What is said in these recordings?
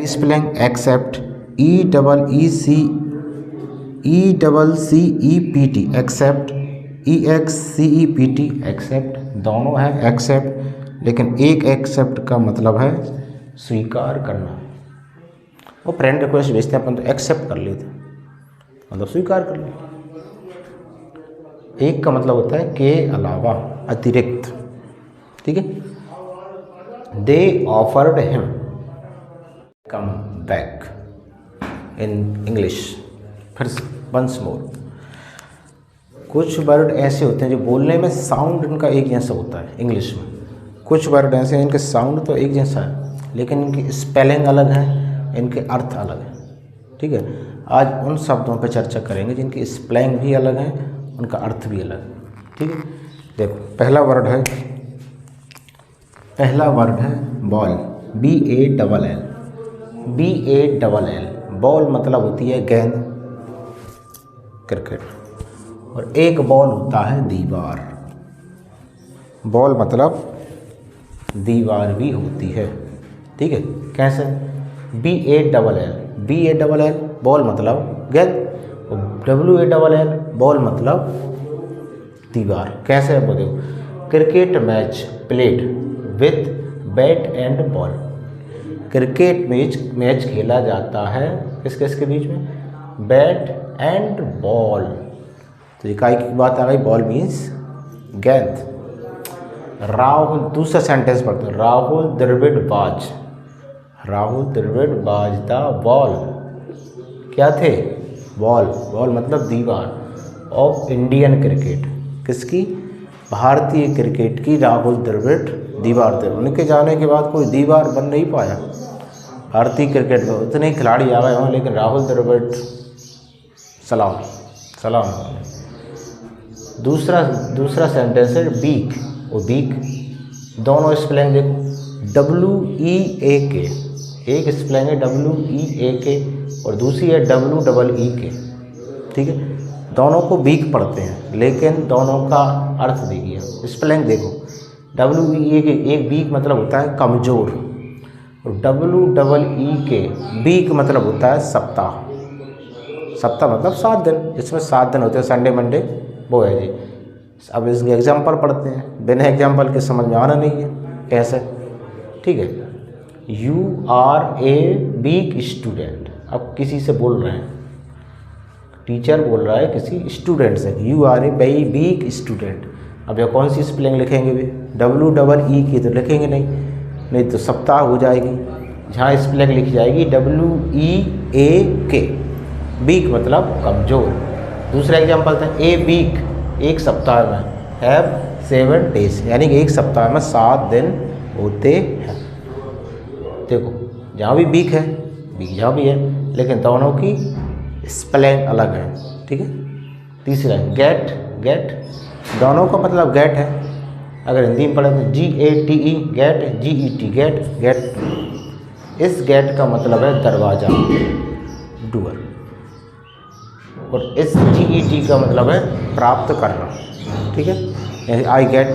Spelling accept ECCEPT accept EXCEPT except, दोनों है accept, लेकिन एक एक्सेप्ट का मतलब है स्वीकार करना। वो फ्रेंड रिक्वेस्ट भेजते हैं अपन तो एक्सेप्ट कर लेते मतलब स्वीकार कर लेते। एक का मतलब होता है के अलावा, अतिरिक्त, ठीक है। They offered him come back in English. फिर वंस मोर, कुछ वर्ड ऐसे होते हैं जो बोलने में साउंड इनका एक जैसा होता है इंग्लिश में। कुछ वर्ड ऐसे हैं इनके साउंड तो एक जैसा है लेकिन इनकी स्पेलिंग अलग है, इनके अर्थ अलग है, ठीक है। आज उन शब्दों पर चर्चा करेंगे जिनकी स्पेलिंग भी अलग है, उनका अर्थ भी अलग है, ठीक है। देखो पहला वर्ड है बॉल, BALL। बॉल मतलब होती है गेंद, क्रिकेट, और एक बॉल होता है दीवार। बॉल मतलब दीवार भी होती है, ठीक है। कैसे? BALL बॉल मतलब गेंद, और WALL बॉल मतलब दीवार। कैसे है वो देखो, cricket match played with bat and ball. Cricket match खेला जाता है किस किस के बीच में? Bat and ball. तो इकाई की बात आ गई, बॉल मीन्स गेंद। राहुल, दूसरा सेंटेंस पढ़ते हैं, Rahul Dravid was the ball. क्या थे? बॉल मतलब दीवार ऑफ इंडियन क्रिकेट। किसकी? भारतीय क्रिकेट की राहुल द्रविड़ दीवार थे। उनके जाने के बाद कोई दीवार बन नहीं पाया भारतीय क्रिकेट में। उतने खिलाड़ी आ गए हों लेकिन राहुल द्रविड़ सलाम। दूसरा सेंटेंस है बीक। वो बीक, दोनों स्पेलिंग देखो, WEAK। एक स्पेलिंग है WEAK और दूसरी है WEEK, ठीक है। दोनों को बीक पढ़ते हैं लेकिन दोनों का अर्थ देखिए, स्पेलिंग देखो। WEAK एक बीक मतलब होता है कमज़ोर, और WEEK बीक मतलब होता है सप्ताह। सप्ताह मतलब 7 दिन, इसमें 7 दिन होते हैं, संडे मंडे वो है जी। अब इसके एग्जाम्पल पढ़ते हैं, बिना एग्जाम्पल के समझ में आना नहीं है कैसे, ठीक है। You are a weak student। अब किसी से बोल रहे हैं, टीचर बोल रहा है किसी स्टूडेंट से, You are a very weak student। अब यह कौन सी स्पेलिंग लिखेंगे भी? WEE की तो लिखेंगे नहीं तो सप्ताह हो जाएगी। जहाँ स्पेलिंग लिखी जाएगी WEAK, वीक मतलब कमज़ोर। दूसरा एग्जाम्पल था ए वीक, एक सप्ताह में, हैव 7 days, यानी कि एक सप्ताह में 7 दिन होते हैं। देखो जहाँ भी वीक है, वीक जहाँ भी है, लेकिन दोनों की स्पेलिंग अलग है, ठीक है। तीसरा गेट, दोनों का मतलब गेट है। अगर हिंदी में पढ़े तो GATE गेट, GET गेट। इस गेट का मतलब है दरवाज़ा, डोर, और इस GET का मतलब है प्राप्त करना, ठीक है। आई गेट,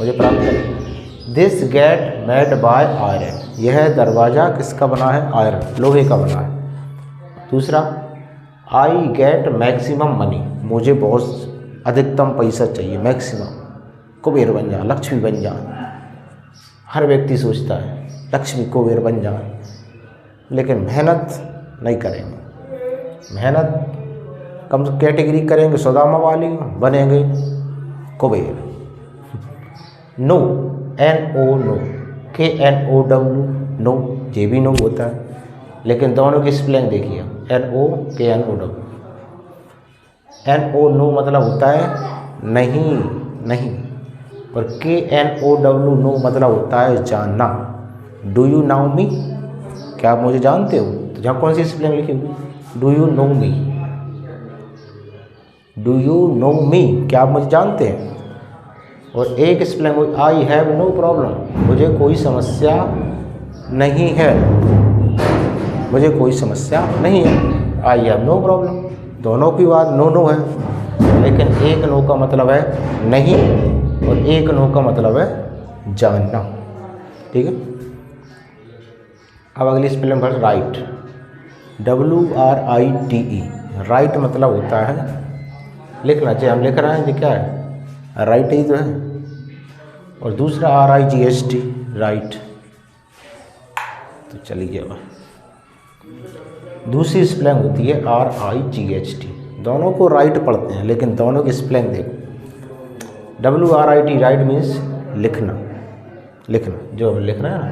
मुझे प्राप्त करना। This gate made by iron, यह दरवाज़ा किसका बना है? आयरन, लोहे का बना है। दूसरा, आई गेट मैक्सिमम मनी, मुझे बहुत अधिकतम पैसा चाहिए, मैक्सिमम। कुबेर बन जा, लक्ष्मी बन जा, हर व्यक्ति सोचता है लक्ष्मी कुबेर बन जा, लेकिन मेहनत नहीं करेंगे। मेहनत कम कैटेगरी करेंगे, सुदामा वाली बनेंगे Kuber. No, NO no, KNOW know, ये भी नो होता है, लेकिन दोनों की स्पेलिंग देखिए, NO KNOW। NO नो मतलब होता है नहीं, और KNOW नो मतलब होता है जानना। डू यू नाउ मी, क्या आप मुझे जानते हो? तो जहाँ कौन सी स्पेलिंग लिखी हुई? डू यू नो मी, क्या आप मुझे जानते हैं? और एक स्पेलिंग हुई आई हैव नो प्रॉब्लम, मुझे कोई समस्या नहीं है, आई हैव नो प्रॉब्लम। दोनों की बात नो है, लेकिन एक नो का मतलब है नहीं और एक नो का मतलब है जानना, ठीक है। अब अगली स्पेलिंग पर राइट, WRITE। राइट मतलब होता है लिखना, चाहिए हम लिख रहे हैं, ये क्या है, राइट ही तो है। और दूसरा RIGHT, राइट। तो चलिए अब दूसरी स्पेलिंग होती है RIGHT। दोनों को राइट पढ़ते हैं लेकिन दोनों की स्पेलिंग देखो। WRIT राइट मीन्स लिखना, लिखना जो लिखना है ना।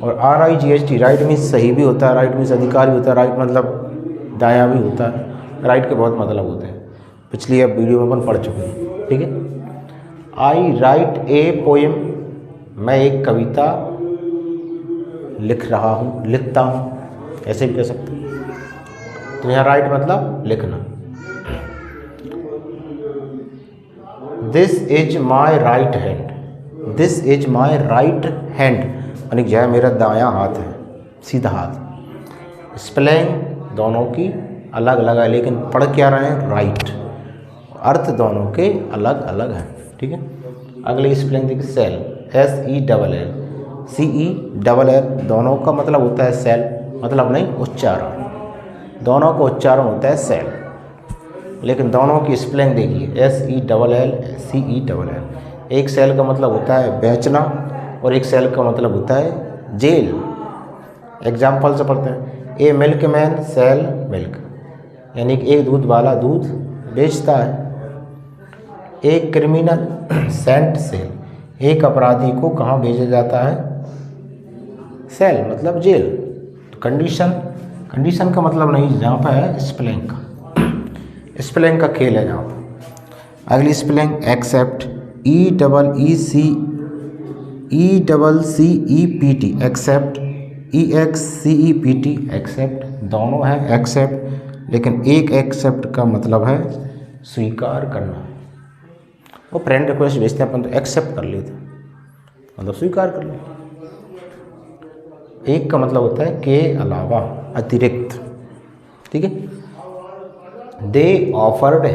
और RIGHT राइट मीन्स सही भी होता है, राइट मीन्स अधिकार भी होता है, राइट मतलब दायां भी होता है। राइट के बहुत मतलब होते हैं, पिछली अब वीडियो में अपन पढ़ चुके हैं, ठीक है। आई राइट ए पोएम, मैं एक कविता लिख रहा हूँ, लिखता हूँ, ऐसे भी कह सकते हैं। तो यहाँ राइट मतलब लिखना। This is my right hand, this is my right hand यानी जो है मेरा दायां हाथ है, सीधा हाथ। स्पेलिंग दोनों की अलग अलग है लेकिन पढ़ क्या रहे हैं, राइट। अर्थ दोनों के अलग अलग हैं, ठीक है। अगली स्पेलिंग देखिए सेल, SELL, CELL। दोनों का मतलब होता है सेल, मतलब नहीं उच्चारण, दोनों का उच्चारण होता है सेल। लेकिन दोनों की स्पेलिंग देखिए SELL, CELL। एक सेल का मतलब होता है बेचना और एक सेल का मतलब होता है जेल। एग्जाम्पल से पढ़ते हैं, ए मिल्क मैन सेल मिल्क, यानी कि एक दूध वाला दूध बेचता है। एक क्रिमिनल सेंट सेल, एक अपराधी को कहाँ भेजा जाता है, सेल मतलब जेल। कंडीशन, कंडीशन का मतलब नहीं जहाँ पर है स्पेलिंग का, स्पेलिंग का खेल है जहाँ पर। अगली spelling accept, ECCEPT, accept, EXCEPT, except. दोनों हैं एक्सेप्ट लेकिन एक एक्सेप्ट का मतलब है स्वीकार करना। वो फ्रेंड रिक्वेस्ट भेजते हैं अपन तो एक्सेप्ट कर लेते मतलब स्वीकार कर लेते। एक का मतलब होता है के अलावा, अतिरिक्त, ठीक है। दे ऑफर्ड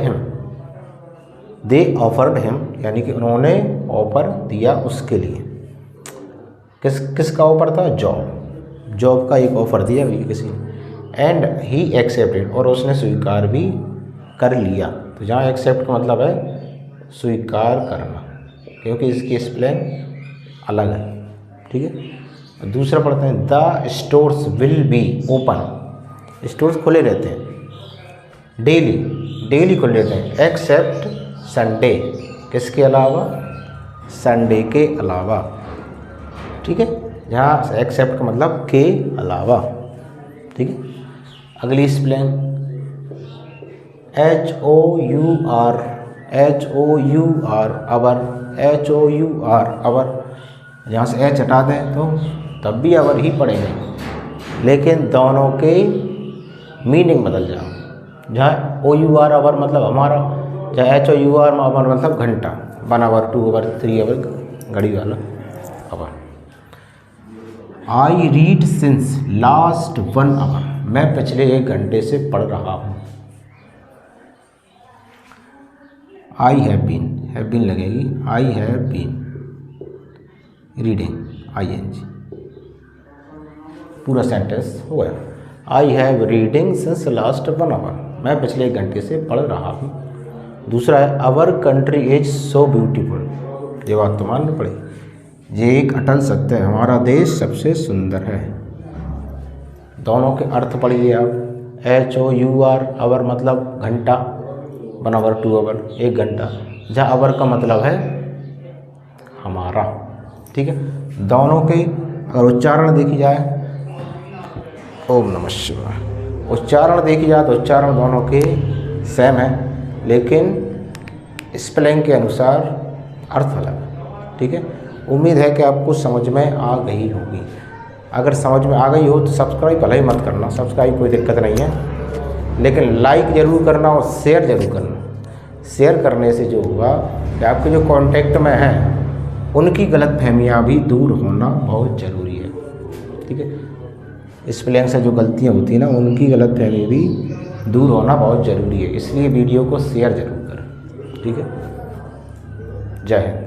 हिम यानी कि उन्होंने ऑफर दिया उसके लिए। किसका ऑफर था, जॉब का एक ऑफर दिया किसी ने। एंड ही एक्सेप्टेड, और उसने स्वीकार भी कर लिया। तो जहाँ एक्सेप्ट का मतलब है स्वीकार करना, क्योंकि इसकी स्पेलिंग अलग है, ठीक है। दूसरा पढ़ते हैं, the stores will be open. Stores खुले रहते हैं डेली खुले रहते हैं, एक्सेप्ट संडे, किसके अलावा, संडे के अलावा, ठीक है। जहाँ एक्सेप्ट का मतलब के अलावा, ठीक है। अगली स्पेलिंग HOUR, अवर, अवर। जहाँ से H हटा दें तो तब भी अवर ही पड़ेंगे, लेकिन दोनों के मीनिंग बदल जाओ। जहाँ OUR अवर मतलब हमारा, जहाँ HOUR अवर मतलब घंटा, 1 आवर, 2 आवर, 3 आवर, घड़ी वाला hour. I read since last 1 hour, मैं पिछले 1 घंटे से पढ़ रहा हूँ। आई हैव बीन लगेगी, I have been reading, ING। पूरा सेंटेंस हो गया, I have reading since last 1 hour, मैं पिछले 1 घंटे से पढ़ रहा हूँ। दूसरा है our country is so beautiful, ये बात तो माननी पड़ेगी, ये एक अटल सत्य है, हमारा देश सबसे सुंदर है। दोनों के अर्थ पढ़िए आप। HOUR अवर मतलब घंटा, 1 आवर, 2 आवर, 1 घंटा। जहाँ अवर का मतलब है हमारा, ठीक है। दोनों के अगर उच्चारण देखी जाए, ओम नमः शिवाय, उच्चारण देखी जाए तो उच्चारण दोनों के सेम है, लेकिन स्पेलिंग के अनुसार अर्थ अलग है, ठीक है। उम्मीद है कि आपको समझ में आ गई होगी। अगर समझ में आ गई हो तो सब्सक्राइब भले ही मत करना, सब्सक्राइब कोई दिक्कत नहीं है, लेकिन लाइक ज़रूर करना और शेयर ज़रूर करना। शेयर करने से जो होगा कि आपके जो कांटेक्ट में हैं उनकी गलतफहमियां भी दूर होना बहुत ज़रूरी है, ठीक है। स्पेलिंग से जो गलतियां होती हैं ना, उनकी गलतफहमी भी दूर होना बहुत ज़रूरी है, इसलिए वीडियो को शेयर ज़रूर करें, ठीक है। जय हिंद।